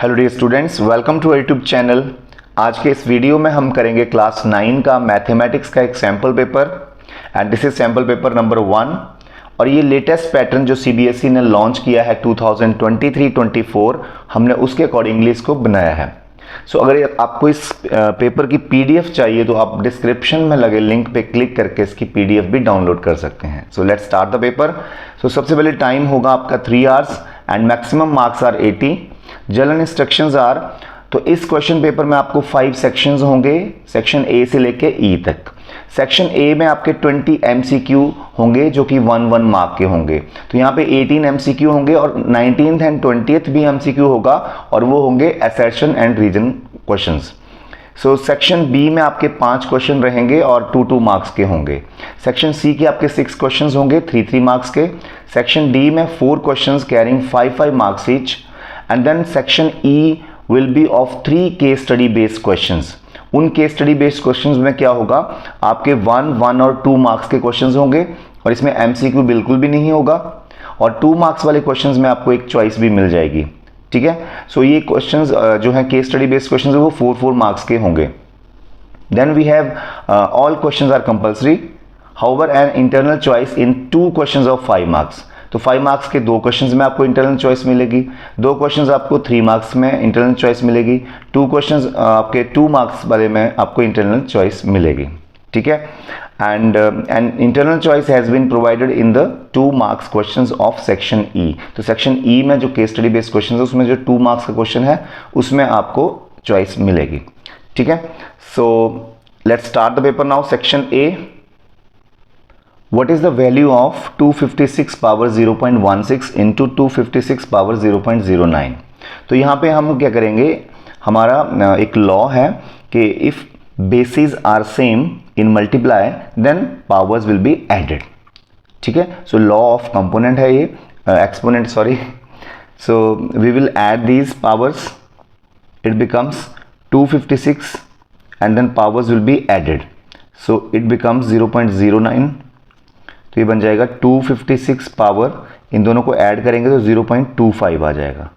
Hello dear students, welcome to YouTube channel. आज के इस वीडियो में हम करेंगे क्लास 9 का मैथमेटिक्स का एक sample paper and this is sample paper number 1। और ये लेटेस्ट पैटर्न जो सीबीएसई ने लॉन्च किया है 2023-24, हमने उसके अकॉर्डिंगली इसको बनाया है। सो अगर आपको इस पेपर की पीडीएफ चाहिए तो आप डिस्क्रिप्शन में लगे लिंक पे क्लिक करके इसकी पीडीएफ भी डाउनलोड कर सकते हैं। So let's start the paper. So सबसे पहले टाइम होगा आपका 3 hours and maximum marks are 80। General instructions are, तो इस क्वेश्चन पेपर में आपको 5 सेक्शंस होंगे, सेक्शन ए से लेके ई तक। सेक्शन ए में आपके 20 एमसीक्यू होंगे जो कि 1 मार्क के होंगे। तो यहाँ पे 18 एमसीक्यू होंगे और 19th एंड 20th भी एमसीक्यू होगा और वो होंगे assertion and reason questions. So section B में आपके 5 क्वेश्चन रहेंगे और 2 मार्क्स के होंगे। सेक्शन सी के आपके 6 क्वेश्चंस होंगे 3 मार्क्स के। सेक्शन डी में 4 questions carrying 5 marks each. And then section E will be of 3 case study based questions. उन केस स्टडी बेस्ड क्वेश्चंस में क्या होगा, आपके 1 और 2 मार्क्स के क्वेश्चंस होंगे और इसमें एमसीक्यू बिल्कुल भी नहीं होगा। और 2 मार्क्स वाले क्वेश्चंस में आपको एक चॉइस भी मिल जाएगी। ठीक है, सो ये क्वेश्चंस जो है केस स्टडी बेस्ड क्वेश्चंस है वो 4 मार्क्स के होंगे। Then we have all questions are compulsory, however an internal choice in 2 questions of 5 marks. तो 5 मार्क्स के 2 क्वेश्चंस में आपको इंटरनल चॉइस मिलेगी, 2 क्वेश्चंस आपको 3 मार्क्स में इंटरनल चॉइस मिलेगी, 2 क्वेश्चंस आपके 2 मार्क्स वाले में आपको इंटरनल चॉइस मिलेगी। ठीक है, and internal choice has been provided in the 2 marks questions of section E. तो सेक्शन ई में जो केस स्टडी बेस्ड क्वेश्चन है उसमें जो 2 मार्क्स का क्वेश्चन है उसमें आपको चॉइस मिलेगी। ठीक है, सो let's start the paper now. Section A, what is the value of 256 power 0.16 into 256 power 0.09? तो यहाँ पे हम क्या करेंगे, हमारा एक लॉ है कि if bases are same in multiply then powers will be added. ठीक है, सो लॉ ऑफ कंपोनेंट है ये, exponent sorry. So we will add these powers, it becomes 256 and then powers will be added, so it becomes 0.09। तो ये बन जाएगा 256 power, इन दोनों को ऐड करेंगे तो 0.25 आ जाएगा।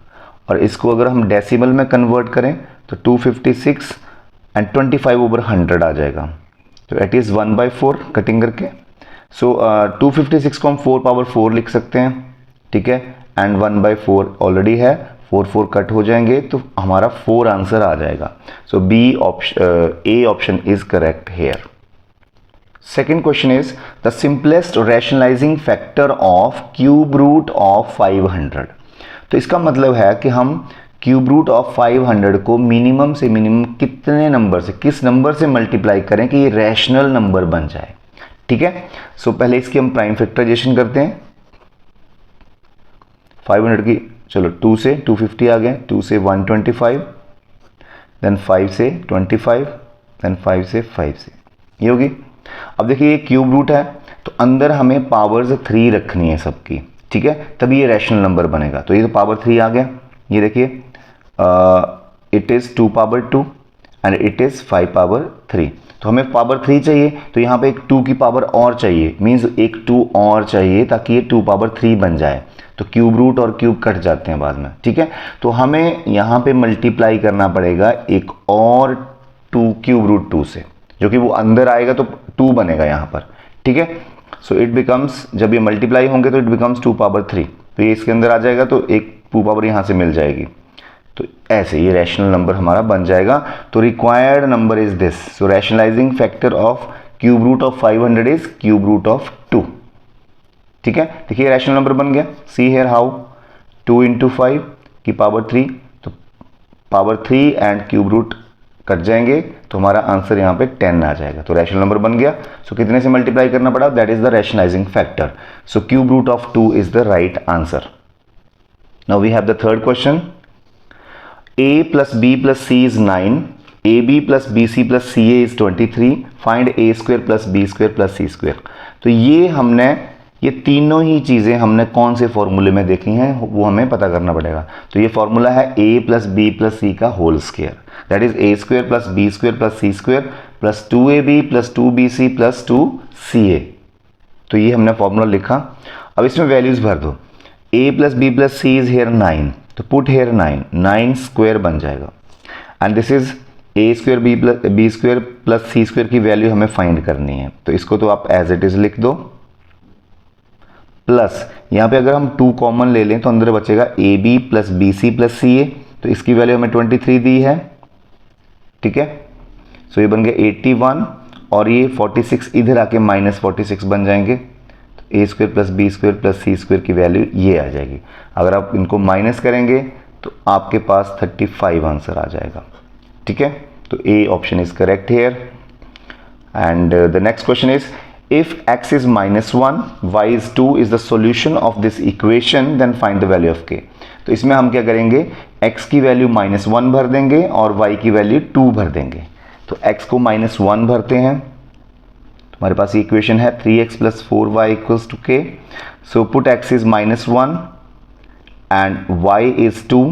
और इसको अगर हम डेसिमल में कन्वर्ट करें तो 256 एंड 25/100 आ जाएगा। तो इट इज़ 1/4 कटिंग करके। सो 256 को हम 4 पावर 4 लिख सकते हैं। ठीक है, एंड 1/4 ऑलरेडी है, 4 कट हो जाएंगे तो हमारा 4 आंसर आ जाएगा। So B option, A option is correct here. Second question is the simplest rationalizing factor of cube root of 500। तो इसका मतलब है कि हम क्यूब रूट ऑफ 500 को मिनिमम से मिनिमम कितने नंबर से, किस नंबर से मल्टीप्लाई करें कि ये रैशनल नंबर बन जाए। ठीक है, सो पहले इसकी हम प्राइम फैक्टराइजेशन करते हैं। 500 की, चलो 2 से 250 आ गए, 2 से 125, देन 5 से 25, देन 5 से 5 से, ये होगी। अब देखिए ये क्यूब रूट है तो अंदर हमें पावर्स 3 रखनी है सबकी। ठीक है, तभी ये रैशनल नंबर बनेगा। तो ये तो पावर 3 आ गया, ये देखिए it is 2 power 2 and it is 5 power 3। तो हमें पावर 3 चाहिए तो यहाँ पे एक 2 की पावर और चाहिए, मीन्स एक 2 और चाहिए ताकि ये 2 पावर 3 बन जाए। तो क्यूब रूट और क्यूब कट जाते हैं बाद में। ठीक है, तो हमें यहाँ पे मल्टीप्लाई करना पड़ेगा एक और 2 क्यूब रूट 2 से, जो कि वो अंदर आएगा तो 2 बनेगा यहाँ पर। ठीक है, सो इट बिकम्स, जब ये मल्टीप्लाई होंगे तो इट बिकम्स 2 पावर 3, तो ये इसके अंदर आ जाएगा तो एक 2 पावर यहाँ से मिल जाएगी। तो ऐसे ये रैशनल नंबर हमारा बन जाएगा। तो required number is this. So rationalising factor of cube root of 500 is cube root of 2। ठीक है, देखिए रैशनल नंबर बन गया। सी हेयर हाउ, 2 × 5 की पावर 3, तो power 3 and cube root cut जाएंगे तो हमारा आंसर यहाँ पे 10 आ जाएगा। तो रैशनल नंबर बन गया। सो कितने से मल्टीप्लाई करना पड़ा, that is the rationalising factor. So cube root of 2 is the right answer. Now we have the third question. a plus b plus c is 9, ab plus bc plus ca is 23, find a square plus b square plus c square। तो ये तीनों ही चीज़ें हमने कौन से फॉर्मूले में देखी हैं वो हमें पता करना पड़ेगा। तो ये फॉर्मूला है a plus b plus c का whole square, that is a square plus B square plus C square plus 2ab plus 2bc plus 2ca। तो ये हमने फॉर्मूला लिखा। अब इसमें वैल्यूज भर दो। a plus b plus c is here 9, तो पुट हेयर 9, 9 स्क्वायर बन जाएगा and this is a square b square plus C square की वैल्यू हमें फाइंड करनी है, तो इसको तो आप एज इट इज लिख दो, प्लस यहाँ पे अगर हम 2 कॉमन ले लें तो अंदर बचेगा A B plus B C plus C A, तो इसकी वैल्यू हमें 23 दी है, ठीक है। सो ये बन गया 81 और ये 46 इधर आके माइनस 46 बन जाएंगे, तो A square plus B square plus C square की वैल्यू ये आ जाएगी। अगर आप इनको माइनस करेंगे तो आपके पास 35 आंसर आ जाएगा, ठीक है। तो ए option is correct hair. And the next question is if x is -1 y is 2 is the solution of this equation then find the value of k। तो इसमें हम क्या करेंगे, x की वैल्यू -1 भर देंगे और y की वैल्यू 2 भर देंगे। तो x को -1 भरते हैं, हमारे पास इक्वेशन है 3x + 4y = k। So put x is -1 and y is 2,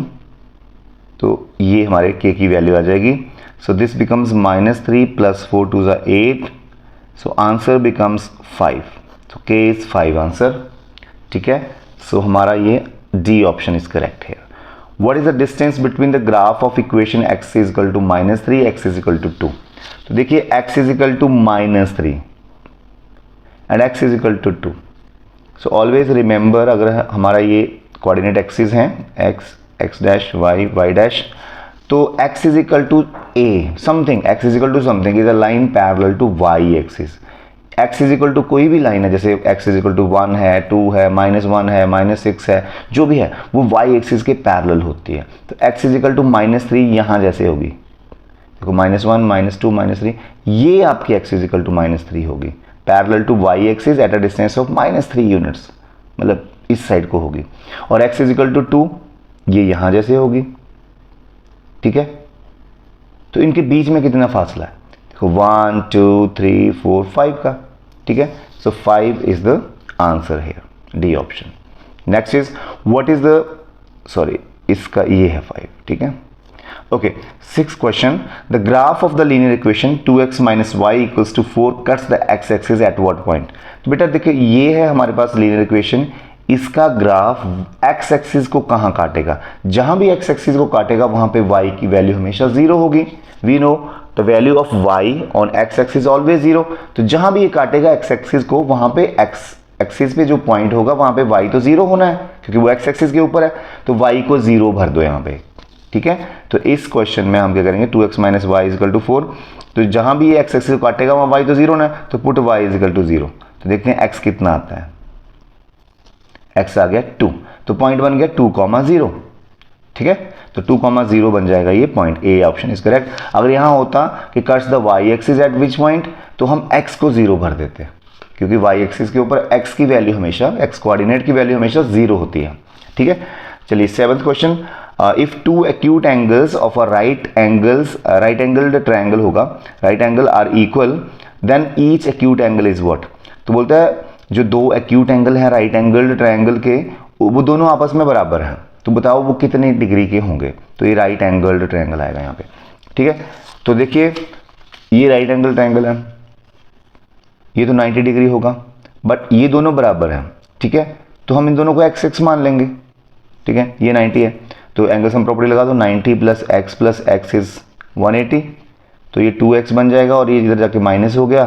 तो ये हमारे k की वैल्यू आ जाएगी। So this becomes -3 + 4 2 = 8, so answer becomes 5, तो k इज 5 आंसर, ठीक है। सो हमारा ये डी ऑप्शन इज करेक्ट है। What is the distance between the graph of equation x is equal to -3 x is equal to 2। तो देखिए x is equal to -3 and x is equal to 2। सो always remember, अगर हमारा ये coordinate axis हैं x dash y dash, तो x is equal to a something, x is equal to something is a line parallel to y axis. x is equal to कोई भी line है, जैसे x is equal to 1 है, 2 है, -1 है, -6 है, जो भी है वो y एक्सिस के पैरेलल होती है। तो x इज इक्वल टू -3 यहाँ जैसे होगी, देखो -1 -2 -3, ये आपकी x इज इक्वल टू -3 होगी, parallel to y axis at a distance of -3 units, मतलब इस साइड को होगी। और x इज इक्वल टू 2 ये यहाँ जैसे होगी, ठीक है। तो इनके बीच में कितना फासला है, देखो 1 2 3 4 5 का, ठीक है। सो 5 is the answer here, D option. Next is what is the, sorry इसका ये है 5, ठीक है। Okay, 6th question, the graph of the linear equation 2x - y = 4 cuts the x axis at what point. तो बेटा देखिए ये है हमारे पास लीनियर इक्वेशन, इसका ग्राफ x एक्सिस को कहाँ काटेगा, जहां भी x एक्सिस को काटेगा वहां पे y की वैल्यू हमेशा 0 होगी। We know the value of y on x axis always 0, तो जहां भी ये काटेगा x एक्सिस को वहां पे x एक्सिस पे जो पॉइंट होगा वहां पे y तो 0 होना है, क्योंकि वो x एक्सिस के ऊपर है, तो y को 0 भर दो यहाँ पे, ठीक है। तो इस क्वेश्चन में हम क्या करेंगे, 2x - y = 4, तो जहां भी ये x एक्सिस को काटेगा वहां y तो 0 होना है, तो पुट y = 0। तो देखते हैं x कितना आता है, x आ गया 2, तो पॉइंट बन गया 2, 0, ठीक है। तो 2, 0 बन जाएगा ये point, A option is correct. अगर यहाँ होता कि cuts the y axis eight which point, तो हम x को 0 भर देते, क्योंकि y एक्सिस के ऊपर x की वैल्यू हमेशा, x कोऑर्डिनेट की वैल्यू हमेशा 0 होती है, ठीक है। चलिए 7th question, if 2 acute angles of a right angled triangle होगा, right angle are equal, then each acute angle is what. तो बोलता है जो 2 एक्यूट एंगल हैं राइट एंगल्ड ट्रायंगल के, वो दोनों आपस में बराबर हैं, तो बताओ वो कितने डिग्री के होंगे। तो ये राइट एंगल्ड ट्रायंगल आएगा यहाँ पे, ठीक है। तो देखिए ये राइट एंगल ट्रायंगल है, ये तो 90 डिग्री होगा, बट ये दोनों बराबर हैं, ठीक है। तो हम इन दोनों को x मान लेंगे, ठीक है। ये 90 है, तो एंगल सम प्रॉपर्टी लगा दो, 90 + x इज 180, तो ये 2x बन जाएगा और ये इधर जाके माइनस हो गया,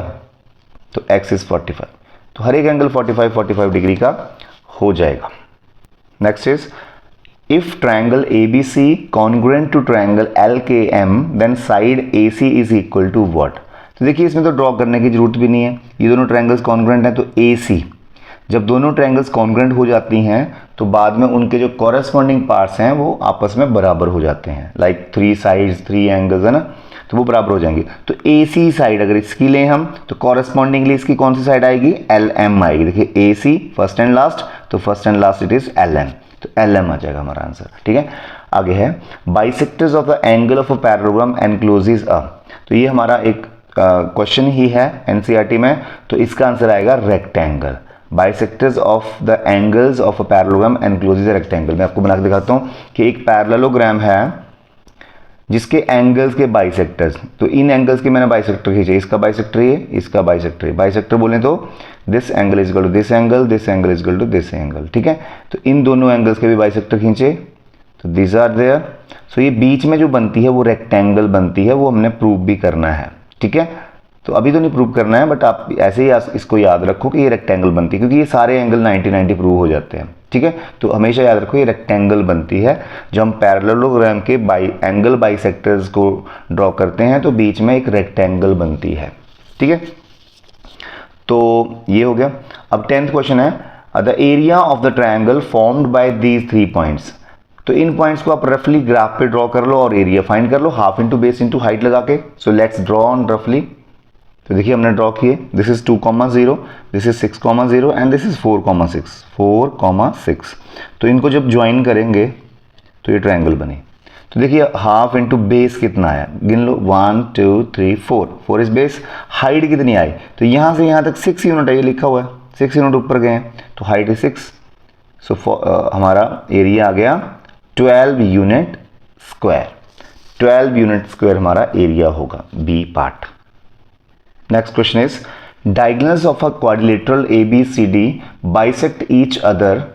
तो x इज 45। तो हर एक एंगल 45 डिग्री का हो जाएगा। Next is if triangle ABC congruent to triangle LKM then side AC is equal to what. तो देखिए इसमें तो ड्रॉ करने की जरूरत भी नहीं है, ये दोनों ट्रायंगल्स कॉन्ग्रुएंट हैं, तो AC, जब दोनों ट्रायंगल्स कॉन्ग्रुएंट हो जाती हैं तो बाद में उनके जो कॉरेस्पॉन्डिंग पार्ट्स हैं वो आपस में बराबर हो जाते हैं, लाइक 3 साइड्स 3 एंगल्स है ना, तो वो बराबर हो जाएंगे। तो AC साइड अगर इसकी लें हम, तो कॉरेस्पॉन्डिंगली इसकी कौन सी साइड आएगी, LM आएगी। देखिए AC फर्स्ट एंड लास्ट, तो first and last it is LM, तो LM आ जाएगा हमारा आंसर, ठीक है। आगे है bisectors of the angle of a parallelogram encloses a, तो ये हमारा एक क्वेश्चन ही है NCERT में, तो इसका आंसर आएगा rectangle. Bisectors of the angles of a parallelogram encloses a rectangle. मैं आपको बना के दिखाता हूँ कि एक पैरेललोग्राम है जिसके एंगल्स के बाइसेक्टर्स, तो इन एंगल्स के मैंने बाइसेक्टर खींचे, इसका बाइसेक्टर ये, इसका बाइसेक्टर ये। बाइसेक्टर बोले तो this angle is equal to this angle, this angle is equal to this angle, ठीक है। तो इन दोनों एंगल्स के भी बाइसेक्टर खींचे, तो दिस आर देयर। सो ये बीच में जो बनती है वो रेक्टेंगल बनती है, वो हमने प्रूव भी करना है, ठीक है। तो अभी तो नहीं प्रूव करना है, बट आप ऐसे ही इसको याद रखो कि ये रेक्टेंगल बनती है, क्योंकि ये सारे एंगल 90-90 प्रूव हो जाते हैं, ठीक है। तो हमेशा याद रखो ये रेक्टेंगल बनती है। जब हम पैरेललोग्राम के एंगल बाइसेक्टर्स को ड्रॉ करते हैं तो बीच में एक रेक्टेंगल बनती है, ठीक है। तो ये हो गया। अब 10th क्वेश्चन है, the area of the triangle formed by these 3 points. तो इन पॉइंट्स को आप रफली ग्राफ पे ड्रॉ कर लो और एरिया फाइंड कर लो, half into base into height लगा के। सो लेट्स ड्रॉ ऑन रफली। तो देखिए हमने ड्रॉ किए, this is 2,0, this is 6,0 and this is 4,6। तो इनको जब ज्वाइन करेंगे तो ये ट्रायंगल बने। तो देखिए हाफ इंटू बेस कितना आया, गिन लो, 1 2 3 4, 4 इज बेस। हाइट कितनी आई, तो यहाँ से यहाँ तक 6 यूनिट है, ये लिखा हुआ है, 6 यूनिट ऊपर गए हैं तो हाइट इज 6। सो हमारा एरिया आ गया 12 यूनिट स्क्वायर। 12 यूनिट स्क्वायर हमारा एरिया होगा, b part. Next question is, diagonals of a quadrilateral ABCD bisect each other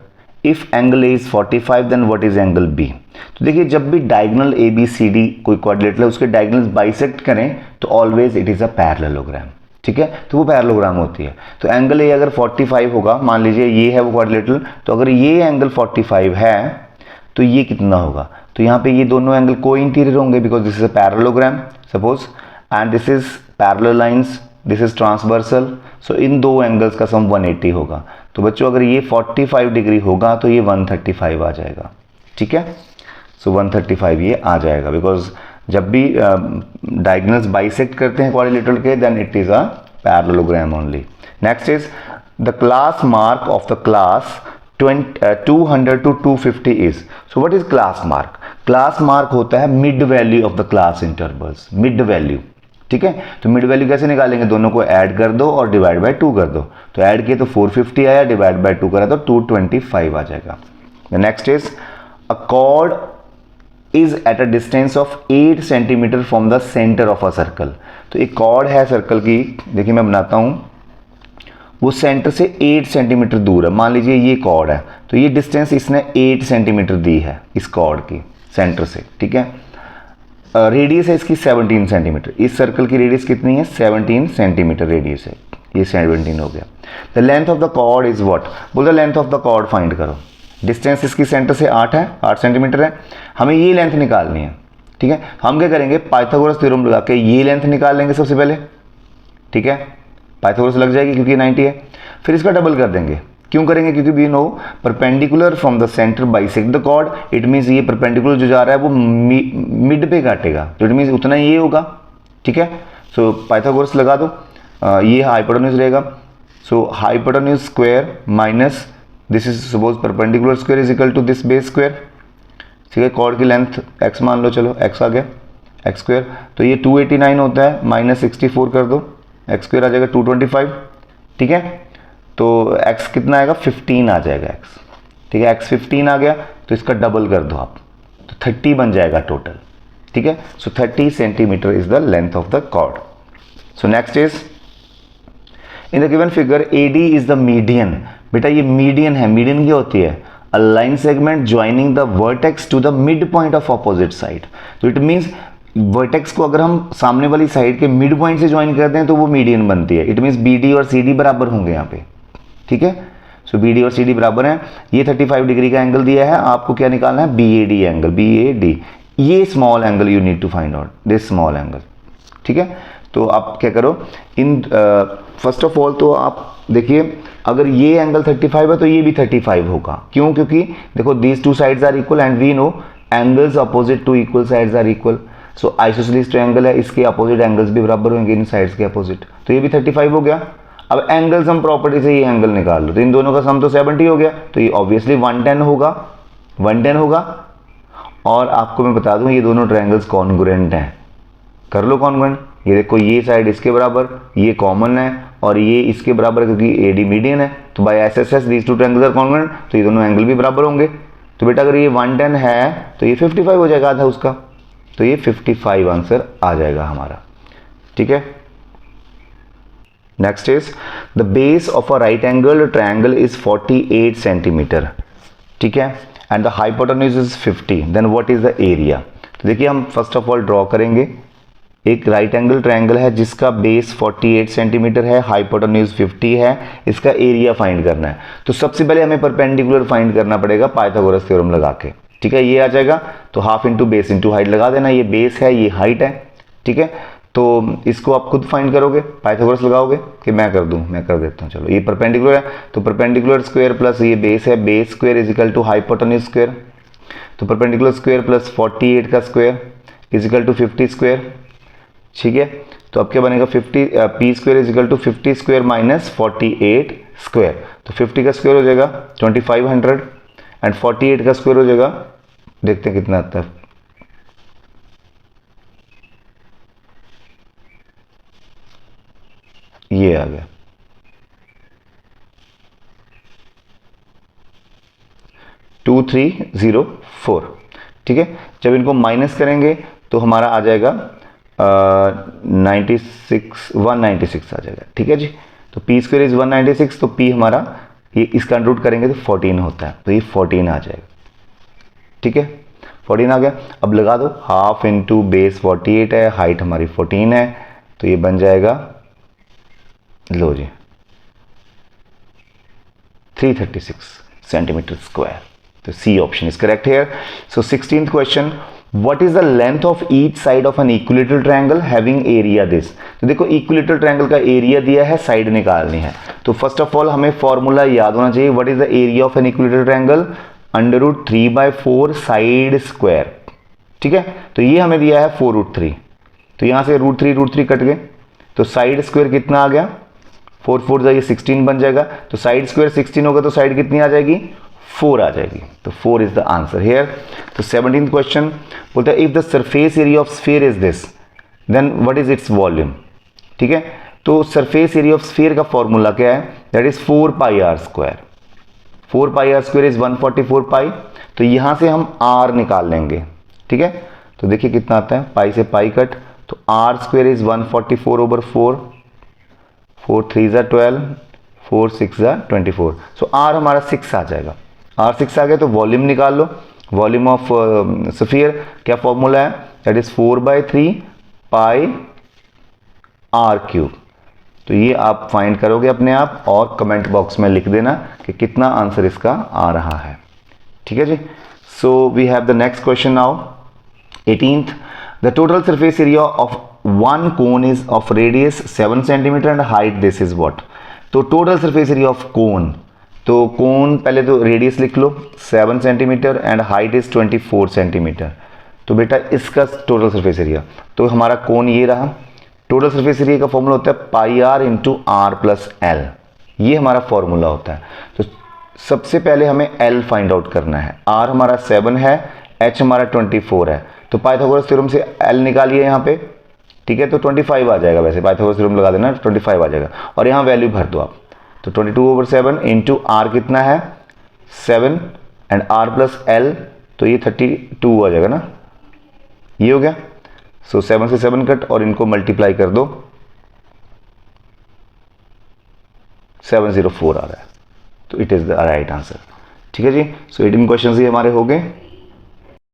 if angle A is 45 then what is angle B। तो देखिए जब भी डायगोनल ABCD कोई क्वाड्रिलेटरल है उसके डायगोनल्स बाइसेक्ट करें तो always it is a parallelogram, ठीक है। तो वो पैरेललोग्राम होती है। तो एंगल A अगर 45 होगा, मान लीजिए ये है वो क्वाड्रिलेटरल, तो अगर ये एंगल 45 है तो ये कितना होगा, तो यहाँ पे ये दोनों एंगल को इंटीरियर होंगे because this is a parallelogram suppose, and this is parallel lines, this is transversal. So इन दो एंगल्स का सम 180 होगा। तो बच्चों अगर ये 45 डिग्री होगा तो ये 135 आ जाएगा, ठीक है। सो 135 ये आ जाएगा बिकॉज जब भी डायगोनल्स बाइसेक्ट करते हैं क्वाड्रिलेटरल के then it is a parallelogram only. Next is the class mark of the class 200 to 250 is. So what is class mark? Class mark होता है mid value of the class intervals, mid value, ठीक है। तो mid value कैसे निकालेंगे, दोनों को add कर दो और डिवाइड बाय 2 कर दो। तो ऐड किए तो 450 आया, डिवाइड बाय 2 करा तो 225 आ जाएगा। Next is a cord is eight a distance of 8 centimetre from the centre of a circle. तो एक कॉर्ड है सर्कल की, देखिए मैं बनाता हूं, वो सेंटर से 8 सेंटीमीटर दूर है। मान लीजिए ये कॉर्ड है, तो ये डिस्टेंस इसने 8 सेंटीमीटर दी है इस कॉर्ड की सेंटर से, ठीक है। रेडियस है इसकी 17 सेंटीमीटर। इस सर्कल की रेडियस कितनी है, 17 सेंटीमीटर रेडियस है, ये 17 हो गया। The length of the chord is what, बोल the length of the chord find करो। डिस्टेंस इसकी सेंटर से 8 है, 8 सेंटीमीटर है, हमें ये लेंथ निकालनी है, ठीक है। हम क्या करेंगे, पाइथागोरस थ्योरम लगा के ये लेंथ निकाल लेंगे सबसे पहले, ठीक है। पाइथागोरस लग जाएगी क्योंकि 90 है, फिर इसका डबल कर देंगे। क्यों करेंगे, क्योंकि we know perpendicular from the centre bisect the chord, it means ये परपेंडिकुलर जो जा रहा है वो मिड पे काटेगा, तो इट मींस उतना ही ये होगा, ठीक है। सो पाइथागोरस लगा दो, ये हाइपोटेन्यूज रहेगा। So hypotenuse square minus this is suppose perpendicular square is equal to this base square, ठीक है। कॉर्ड की लेंथ x मान लो, चलो x आ गया, x स्क्वायर, तो ये 289 होता है, माइनस 64 कर दो, x स्क्वायर आ जाएगा 225, ठीक है। तो x कितना आएगा, 15 आ जाएगा x, ठीक है। x 15 आ गया तो इसका डबल कर दो आप, तो 30 बन जाएगा टोटल, ठीक है। So 30 centimetre is the length of the chord. So next is in the given figure AD is the median. बेटा ये मीडियन है, मीडियन क्या होती है, a line segment joining the vertex to the mid point of opposite side. तो it means vertex को अगर हम सामने वाली साइड के मिड पॉइंट से ज्वाइन करते हैं तो वो मीडियन बनती है। इट मीन्स BD और CD बराबर होंगे यहाँ पे, ठीक है। सो BD और CD बराबर हैं। ये 35 डिग्री का एंगल दिया है, आपको क्या निकालना है, BAD एंगल, BAD। ये small angle you need to find out, this small angle, ठीक है। तो आप क्या करो, इन फर्स्ट ऑफ ऑल तो आप देखिए अगर ये एंगल 35 है तो ये भी 35 होगा। क्यों, क्योंकि देखो these two sides are equal and we know angles opposite to equal sides are equal. So isosceles triangle है, इसके अपोजिट एंगल्स भी बराबर होंगे इन साइड्स के अपोजिट, तो ये भी 35 हो गया। अब एंगल सम प्रॉपर्टी से ये एंगल निकाल लो, तो इन दोनों का सम तो 70 हो गया, तो ये ऑब्वियसली 110 होगा, 110 होगा। और आपको मैं बता दूं ये दोनों ट्रायंगल्स कॉन्ग्रुएंट हैं, कर लो कॉन्ग्रुएंट। ये देखो ये साइड इसके बराबर, ये कॉमन है और ये इसके बराबर क्योंकि AD मीडियन है, तो by SSS these two triangles are congruent, तो ये दोनों एंगल भी बराबर होंगे। तो बेटा अगर ये 110 है तो ये 55 हो जाएगा आधा उसका, तो ये 55 आंसर आ जाएगा हमारा, ठीक है। Next is the base of a right angle triangle is 48 centimetre, ठीक है। And the hypotenuse is 50, then what is the area. तो देखिए हम फर्स्ट ऑफ ऑल ड्रॉ करेंगे, एक राइट एंगल ट्रायंगल है जिसका बेस 48 सेंटीमीटर है, हाइपोटेन्यूज 50 है, इसका एरिया फाइंड करना है। तो सबसे पहले हमें परपेंडिकुलर फाइंड करना पड़ेगा पाइथागोरस थ्योरम लगा के, ठीक है। ये आ जाएगा, तो half into base into height लगा देना, ये बेस है ये हाइट है, ठीक है। तो इसको आप खुद फाइंड करोगे, पाइथागोरस लगाओगे कि मैं कर दूं, मैं कर देता हूं। चलो ये परपेंडिकुलर है, तो परपेंडिकुलर स्क्वायर प्लस ये बेस है, base square is equal to hypotenuse square, तो परपेंडिकुलर स्क्वायर प्लस 48 का square is equal to 50 square, ठीक है। तो अब क्या बनेगा, 50 P square is equal to 50 square minus 48 square, तो 50 का स्क्वायर हो जाएगा 2500 एंड 48 का स्क्वायर हो जाएगा, देखते हैं कितना आता है, ये आ गया 2304, ठीक है। जब इनको माइनस करेंगे तो हमारा आ जाएगा 196 आ जाएगा, ठीक है जी। तो पी स्क्वायर इज 196, तो पी हमारा ये इसका रूट करेंगे तो 14 होता है, तो ये 14 आ जाएगा, ठीक है। 14 आ गया, अब लगा दो, हाफ इंटू बेस 48 है, हाइट हमारी 14 है, तो ये बन जाएगा, लो जी 336 सेंटीमीटर स्क्वायर। तो C option is correct here. So 16th question, what is the length of each side of an equilateral triangle having area this. तो देखो इक्विलेटरल ट्रायंगल का एरिया दिया है, साइड निकालनी है। तो फर्स्ट ऑफ ऑल हमें फॉर्मूला याद होना चाहिए, what is the area of an equilateral triangle, √3/4 side square, ठीक है। तो ये हमें दिया है 4√3, तो यहां से √3 कट गए, तो साइड स्क्वायर कितना आ गया, 4 4 जाइए 16 बन जाएगा, तो साइड स्क्वायर 16 होगा तो साइड कितनी आ जाएगी, 4 आ जाएगी, तो 4 इज द आंसर हियर। तो 17th क्वेश्चन बोलता है, if the surface area of sphere is this then what is its volume, ठीक है। तो सरफेस एरिया ऑफ स्फीयर का फॉर्मूला क्या है, that is 4πr², 4πr² is 144 पाई, तो यहां से हम r निकाल लेंगे, ठीक है। तो देखिए कितना आता है, पाई से पाई कट, तो r² इज 144/4, 4 3 ज़ा 12, 4 6 ज़ा 24, सो r हमारा 6 आ जाएगा, r 6 आ गया। तो वॉल्यूम निकाल लो, वॉल्यूम ऑफ स्फीयर क्या फॉर्मूला है, दैट इज 4/3 पाई r³। तो ये आप फाइंड करोगे अपने आप और कमेंट बॉक्स में लिख देना कि कितना आंसर इसका आ रहा है, ठीक है जी। So we have the next question now, 18th, the total surface area of one cone is of radius 7 centimetre and height this is what. तो total surface area of cone, तो कोन पहले तो रेडियस लिख लो 7 centimetre and height is 24 centimetre, तो बेटा इसका total surface area, तो हमारा कोन ये रहा। टोटल सरफेस एरिया का फॉर्मूला होता है πr × r+l, ये हमारा फॉर्मूला होता है। तो सबसे पहले हमें l फाइंड आउट करना है, r हमारा 7 है, h हमारा 24 है, तो पाइथागोरस थ्योरम से l निकालिए यहाँ पे, ठीक है। तो 25 आ जाएगा, वैसे पाइथागोरस थ्योरम लगा देना 25 आ जाएगा, और यहाँ वैल्यू भर दो आप, तो 22/7 इंटू r कितना है 7 एंड r+l, तो ये 32 आ जाएगा ना, ये हो गया। सो 7 से 7 कट और इनको मल्टीप्लाई कर दो, 704 आ रहा है, तो it is the right answer, ठीक है जी। सो 18 क्वेश्चन ही हमारे हो गए।